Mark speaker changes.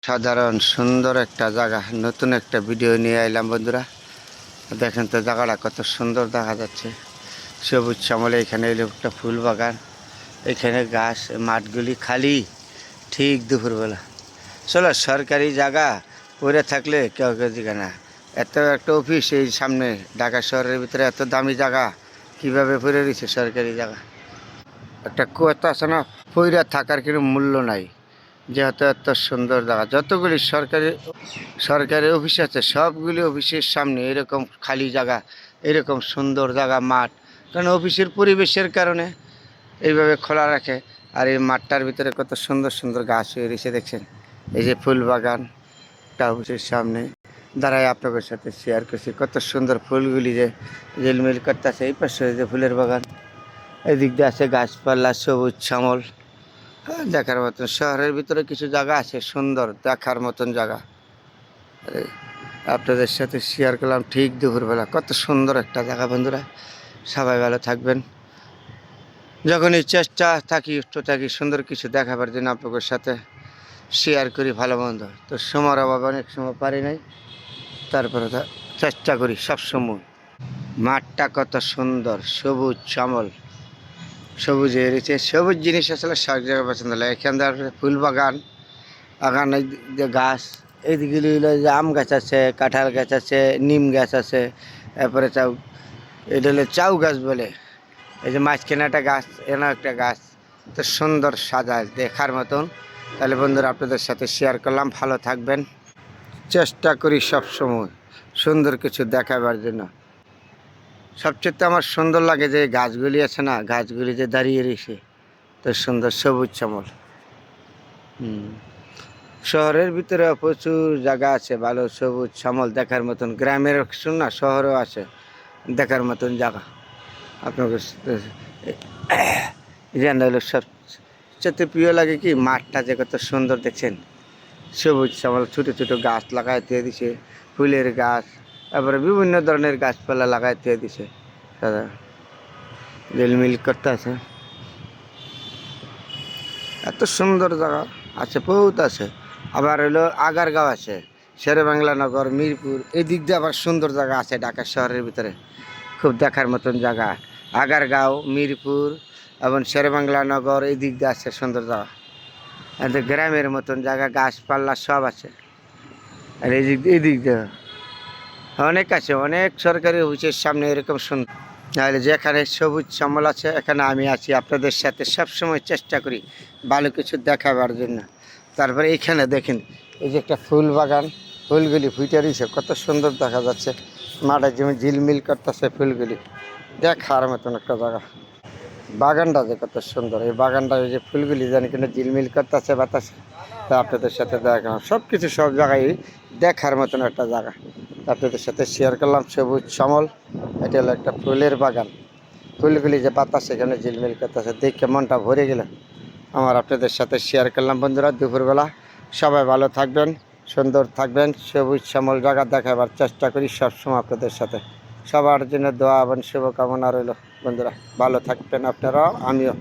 Speaker 1: সাধারণ সুন্দর একটা জায়গা, নতুন একটা ভিডিও নিয়ে আইলাম বন্ধুরা। দেখেন তো জায়গাটা কত সুন্দর দেখা যাচ্ছে, সবুজ শ্যামলে। এখানে এলো একটা ফুল বাগান, এখানে গাছ, মাঠগুলি খালি। ঠিক দুপুরবেলা চলো, সরকারি জায়গা পড়ে থাকলে কেউ কেউ দিকে না। এত একটা অফিস এই সামনে, ঢাকা শহরের ভিতরে এত দামি জায়গা কীভাবে পড়ে রয়েছে সরকারি জায়গা। একটা কথা আছে না, পইরা থাকার কোনো মূল্য নাই। যেহেতু এত সুন্দর জায়গা, যতগুলি সরকারি সরকারি অফিস আছে সবগুলি অফিসের সামনে এরকম খালি জায়গা, এরকম সুন্দর জায়গা, মাঠ। কারণ অফিসের পরিবেশের কারণে এইভাবে খোলা রাখে। আর এই মাঠটার ভিতরে কত সুন্দর সুন্দর গাছ হয়ে রয়েছে দেখছেন। এই যে ফুল বাগান, একটা অফিসের সামনে দাঁড়ায় আপনাদের সাথে শেয়ার করছি। কত সুন্দর ফুলগুলি যে ঝিলমিল করতেছে। এই পাশে যে ফুলের বাগান, এদিক দিয়ে আছে গাছপালা, সবুজ শ্যামল। হ্যাঁ, দেখার মতন। শহরের ভিতরে কিছু জায়গা আছে সুন্দর দেখার মতন জায়গা, আপনাদের সাথে শেয়ার করলাম ঠিক দুপুরবেলা। কত সুন্দর একটা জায়গা বন্ধুরা। সবাই ভালো থাকবেন। যখনই চেষ্টা থাকি সুন্দর কিছু দেখাবার জন্য আপনাদের সাথে শেয়ার করি, ভালো মন্দ। তো সময়ের অভাবে অনেক সময় পারি নাই, তারপরে চেষ্টা করি সবসময়। মাঠটা কত সুন্দর, সবুজ শ্যামল, সবুজ হয়ে রয়েছে। সবুজ জিনিস আসলে সব জায়গায় পছন্দ লাগে। এখান ফুল বাগান, বাগান যে গাছ, এইদিকে যে আম গাছ আছে, কাঁঠাল গাছ আছে, নিম গাছ আছে, এরপরে এটা হলো চাউ গাছ বলে। এই যে মাঝখানে একটা গাছ, এনে একটা গাছ, তো সুন্দর সাজা দেখার মতন। তাহলে বন্ধুরা আপনাদের সাথে শেয়ার করলাম। ভালো থাকবেন। চেষ্টা করি সব সময় সুন্দর কিছু দেখাবার জন্য। সবচেয়ে আমার সুন্দর লাগে যে গাছগুলি আছে না, গাছগুলি যে দাঁড়িয়ে রয়েছে, তো সুন্দর সবুজ শ্যামল। শহরের ভিতরে প্রচুর জায়গা আছে ভালো সবুজ শ্যামল দেখার মতন। গ্রামের শুন না, শহরেও আছে দেখার মতন জায়গা। আপনাকে জানা হলো সবচেয়ে প্রিয় লাগে কি, মাঠটা যে কত সুন্দর দেখছেন। সবুজ শ্যামল, ছোটো ছোটো গাছ লাগাইতে দিছে, ফুলের গাছ, তারপরে বিভিন্ন ধরনের গাছপালা লাগাইতে দিছে। দাদা ঝিলমিল করতে আছে, এত সুন্দর জায়গা আছে, বহুত আছে। আবার হলো আগারগাঁও আছে, শেরেবাংলা নগর, মিরপুর, এই দিক দিয়ে আবার সুন্দর জায়গা আছে ঢাকা শহরের ভিতরে, খুব দেখার মতন জায়গা। আগারগাঁও, মিরপুর এবং শেরেবাংলা নগর, এই দিক দিয়ে আছে সুন্দর জায়গা। আর গ্রামের মতন জায়গা, গাছপালা সব আছে। আর এই দিক দিয়ে অনেক আছে, অনেক সরকারি অফিসের সামনে এরকম সুন্দর। তাহলে যেখানে সবুজ শ্যামল আছে, এখানে আমি আছি আপনাদের সাথে সবসময় চেষ্টা করি ভালো কিছু দেখাবার জন্য। তারপরে এইখানে দেখেন, এই যে একটা ফুল বাগান, ফুলগুলি ফুটে রয়েছে, কত সুন্দর দেখা যাচ্ছে। মাঠে যেমন ঝিলমিল করতেছে ফুলগুলি, দেখার মতন একটা জায়গা। বাগানটা যে কত সুন্দর, এই বাগানটা এই যে ফুলগুলি জানি কিনা ঝিলমিল করতেছে বাতাসে, তা আপনাদের সাথে দেখা সব কিছু সব জায়গায় দেখার মতন একটা জায়গা, আপনাদের সাথে শেয়ার করলাম। সবুজ শ্যামল, এটা হলো একটা ফুলের বাগান। ফুলগুলি যে পাতা সেখানে ঝিলমিল করতেছে, দেখে মনটা ভরে গেল আমার। আপনাদের সাথে শেয়ার করলাম বন্ধুরা দুপুরবেলা। সবাই ভালো থাকবেন, সুন্দর থাকবেন। সবুজ শ্যামল জায়গা দেখাবার চেষ্টা করি সবসময় আপনাদের সাথে। সবার জন্য দোয়া এবং শুভকামনা রইল বন্ধুরা। ভালো থাকবেন আপনারাও, আমিও।